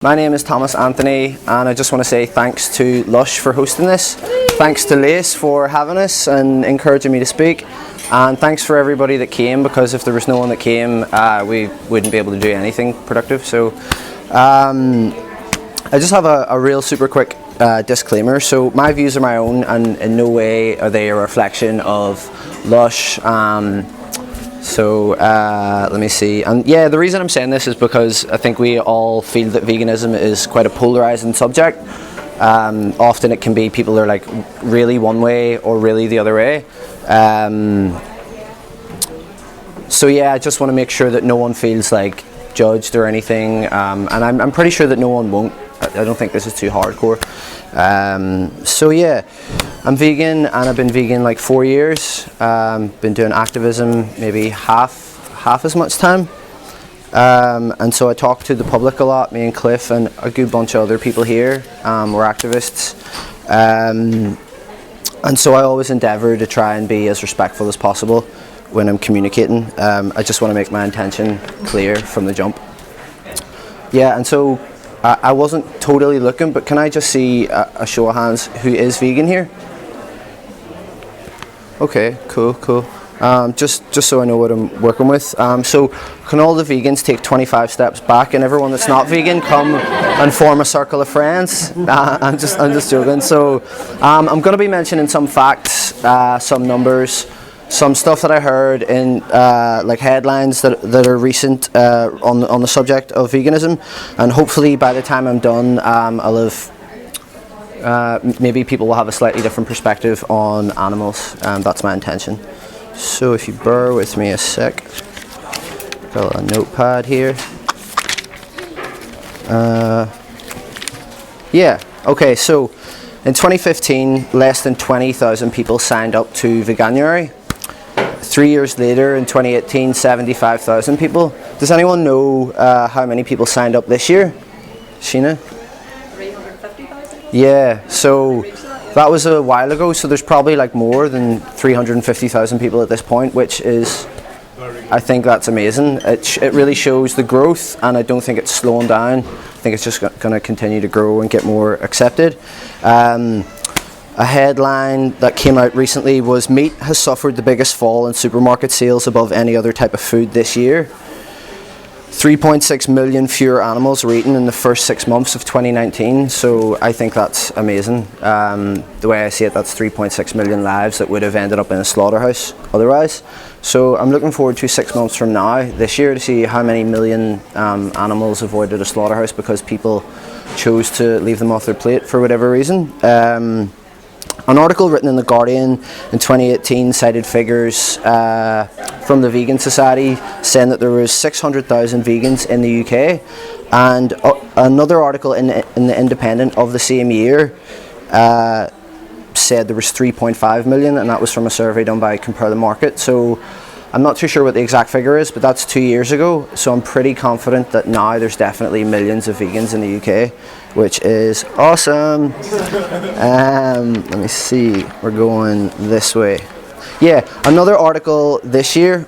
My name is Thomas Anthony, and I just want to say thanks to Lush for hosting this, thanks to Lace for having us and encouraging me to speak, and thanks for everybody that came, because if there was no one that came, we wouldn't be able to do anything productive. So I just have a real super quick disclaimer. So my views are my own, and in no way are they a reflection of Lush. Let me see, and yeah, the reason I'm saying this is because I think we all feel that veganism is quite a polarizing subject. Often it can be people are like really one way or really the other way. So yeah, I just want to make sure that no one feels like judged or anything, and I'm pretty sure that no one won't. I don't think this is too hardcore. So yeah, I'm vegan, and I've been vegan like 4 years. Been doing activism maybe half as much time, and so I talk to the public a lot. Me and Cliff and a good bunch of other people here, we're activists, and so I always endeavour to try and be as respectful as possible when I'm communicating. I just want to make my intention clear from the jump. Yeah, and so I wasn't totally looking, but can I just see a show of hands who is vegan here? Okay, cool. Just so I know what I'm working with. So can all the vegans take 25 steps back, and everyone that's not vegan come and form a circle of friends? I'm just joking. So I'm going to be mentioning some facts, some numbers, some stuff that I heard in like headlines that are recent on the subject of veganism, and hopefully by the time I'm done, I'll have maybe people will have a slightly different perspective on animals, and that's my intention. So if you bear with me a sec, got a notepad here. Yeah, okay, so in 2015, less than 20,000 people signed up to Veganuary. 3 years later, in 2018, 75,000 people. Does anyone know how many people signed up this year? Sheena? 350,000? Yeah, so that was a while ago, so there's probably like more than 350,000 people at this point, which is, I think that's amazing. It really shows the growth, and I don't think it's slowing down. I think it's just going to continue to grow and get more accepted. A headline that came out recently was meat has suffered the biggest fall in supermarket sales above any other type of food this year. 3.6 million fewer animals were eaten in the first 6 months of 2019, so I think that's amazing. The way I see it, that's 3.6 million lives that would have ended up in a slaughterhouse otherwise. So I'm looking forward to 6 months from now, this year, to see how many million animals avoided a slaughterhouse because people chose to leave them off their plate for whatever reason. An article written in The Guardian in 2018 cited figures from the Vegan Society saying that there was 600,000 vegans in the UK, and another article in The Independent of the same year said there was 3.5 million, and that was from a survey done by Compare the Market. So I'm not too sure what the exact figure is, but that's 2 years ago, so I'm pretty confident that now there's definitely millions of vegans in the UK, which is awesome. Let me see, we're going this way. Yeah, another article this year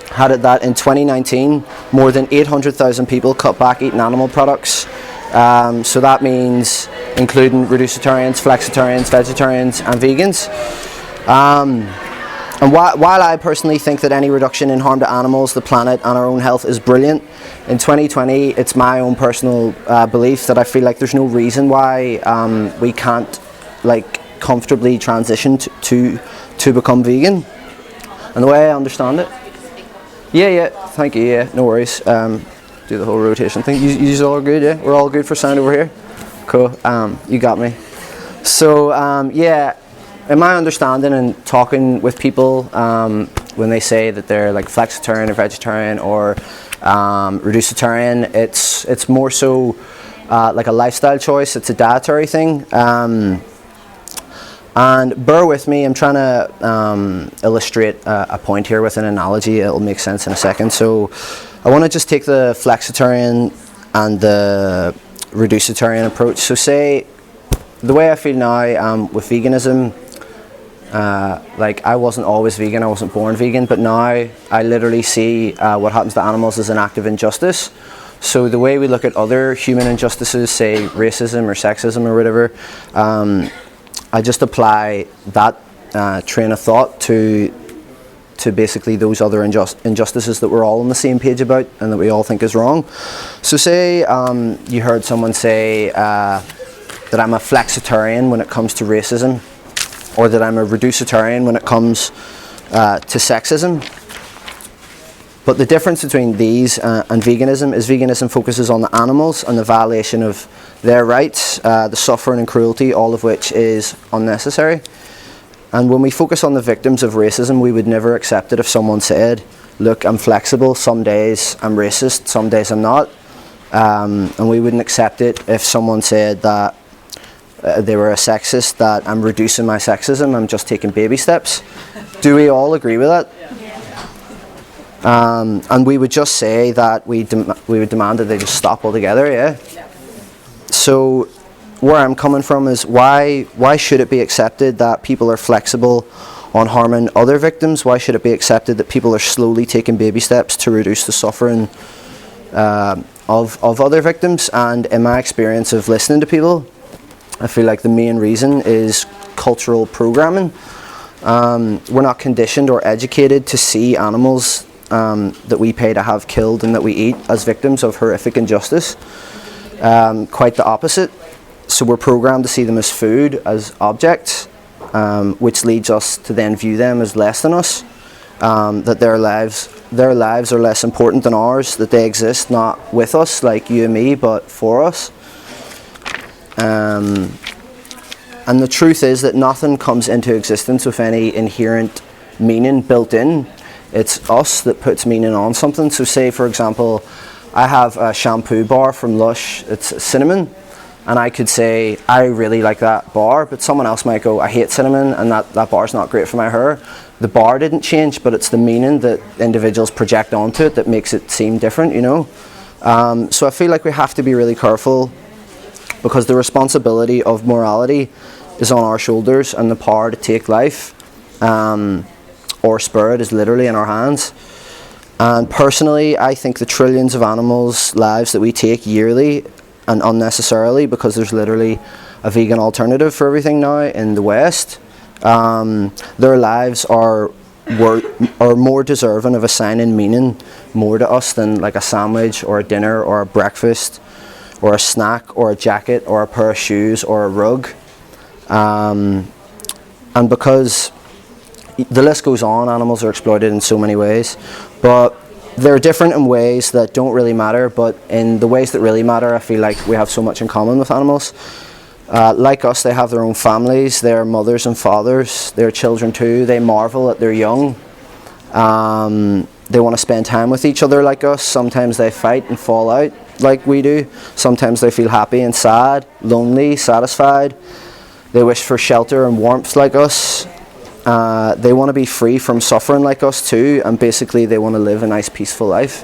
had it that in 2019, more than 800,000 people cut back eating animal products. So that means including reducitarians, flexitarians, vegetarians, and vegans. And while I personally think that any reduction in harm to animals, the planet, and our own health is brilliant, in 2020 it's my own personal belief that I feel like there's no reason why we can't like comfortably transition to become vegan. And the way I understand it, yeah, thank you, yeah, no worries. Do the whole rotation thing. You all good, yeah? We're all good for sound over here? Cool, you got me. So yeah, in my understanding and talking with people, when they say that they're like flexitarian or vegetarian or reducitarian, it's more so like a lifestyle choice. It's a dietary thing. And bear with me, I'm trying to illustrate a point here with an analogy. It'll make sense in a second. So I want to just take the flexitarian and the reducitarian approach. So say, the way I feel now with veganism, like I wasn't always vegan, I wasn't born vegan, but now I literally see what happens to animals as an act of injustice. So the way we look at other human injustices, say racism or sexism or whatever, I just apply that train of thought to basically those other injustices that we're all on the same page about and that we all think is wrong. So say you heard someone say that I'm a Flexitarian when it comes to racism, or that I'm a Reducitarian when it comes to sexism. But the difference between these and veganism is veganism focuses on the animals and the violation of their rights, the suffering and cruelty, all of which is unnecessary. And when we focus on the victims of racism, we would never accept it if someone said, look, I'm flexible, some days I'm racist, some days I'm not. And we wouldn't accept it if someone said that they were a sexist, that I'm reducing my sexism, I'm just taking baby steps. Do we all agree with that? And we would just say that we would demand that they just stop altogether, yeah? So where I'm coming from is why should it be accepted that people are flexible on harming other victims? Why should it be accepted that people are slowly taking baby steps to reduce the suffering of other victims? And in my experience of listening to people, I feel like the main reason is cultural programming. We're not conditioned or educated to see animals that we pay to have killed and that we eat as victims of horrific injustice. Quite the opposite. So we're programmed to see them as food, as objects, which leads us to then view them as less than us, that their lives are less important than ours, that they exist not with us like you and me, but for us. And the truth is that nothing comes into existence with any inherent meaning built in. It's us that puts meaning on something. So say, for example, I have a shampoo bar from Lush, it's cinnamon, and I could say, I really like that bar, but someone else might go, I hate cinnamon, and that bar's not great for my hair. The bar didn't change, but it's the meaning that individuals project onto it that makes it seem different, you know? So I feel like we have to be really careful, because the responsibility of morality is on our shoulders, and the power to take life or spur it is literally in our hands. And personally, I think the trillions of animals' lives that we take yearly and unnecessarily, because there's literally a vegan alternative for everything now in the West, their lives are more deserving of assigning meaning more to us than like a sandwich or a dinner or a breakfast or a snack or a jacket or a pair of shoes or a rug. And because the list goes on, animals are exploited in so many ways, but they're different in ways that don't really matter, but in the ways that really matter, I feel like we have so much in common with animals. Like us, they have their own families, they're mothers and fathers, they're children too, they marvel at their young. They want to spend time with each other like us. Sometimes they fight and fall out like we do. Sometimes they feel happy and sad, lonely, satisfied. They wish for shelter and warmth like us. They want to be free from suffering like us too, and basically they want to live a nice peaceful life.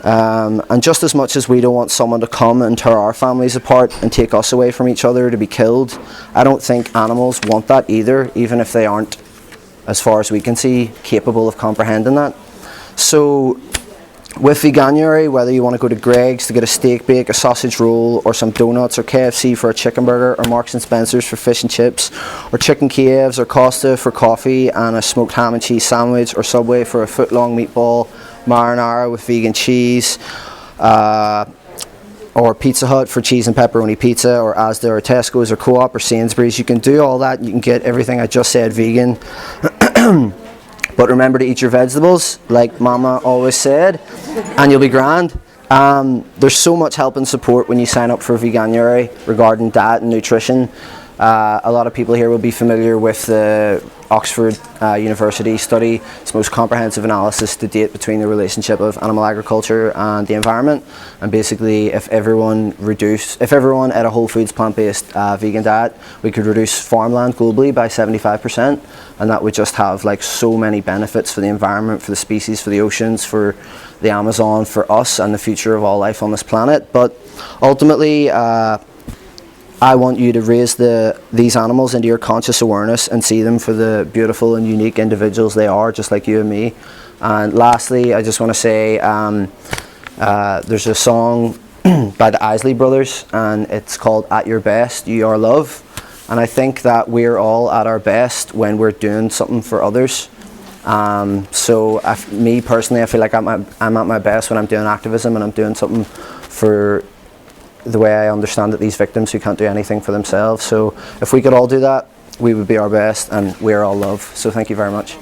And just as much as we don't want someone to come and tear our families apart and take us away from each other to be killed, I don't think animals want that either, even if they aren't, as far as we can see, capable of comprehending that. So with Veganuary, whether you want to go to Greg's to get a steak bake, a sausage roll, or some donuts, or KFC for a chicken burger, or Marks and Spencer's for fish and chips, or Chicken Kiev's or Costa for coffee and a smoked ham and cheese sandwich, or Subway for a foot-long meatball marinara with vegan cheese, or Pizza Hut for cheese and pepperoni pizza, or Asda or Tesco's or Co-op or Sainsbury's, you can do all that. You can get everything I just said vegan. But remember to eat your vegetables, like Mama always said, and you'll be grand. There's so much help and support when you sign up for Veganuary regarding diet and nutrition. A lot of people here will be familiar with the Oxford University study. It's the most comprehensive analysis to date between the relationship of animal agriculture and the environment. And basically, if everyone ate a whole foods plant-based vegan diet, we could reduce farmland globally by 75%, and that would just have like so many benefits for the environment, for the species, for the oceans, for the Amazon, for us, and the future of all life on this planet. But ultimately, I want you to raise these animals into your conscious awareness and see them for the beautiful and unique individuals they are, just like you and me. And lastly, I just want to say, There's a song by the Isley Brothers, and it's called At Your Best, You Are Love. And I think that we're all at our best when we're doing something for others. So me personally, I feel like I'm at my best when I'm doing activism and I'm doing something for the way I understand it, these victims who can't do anything for themselves. So if we could all do that, we would be our best, and we're all love. So thank you very much.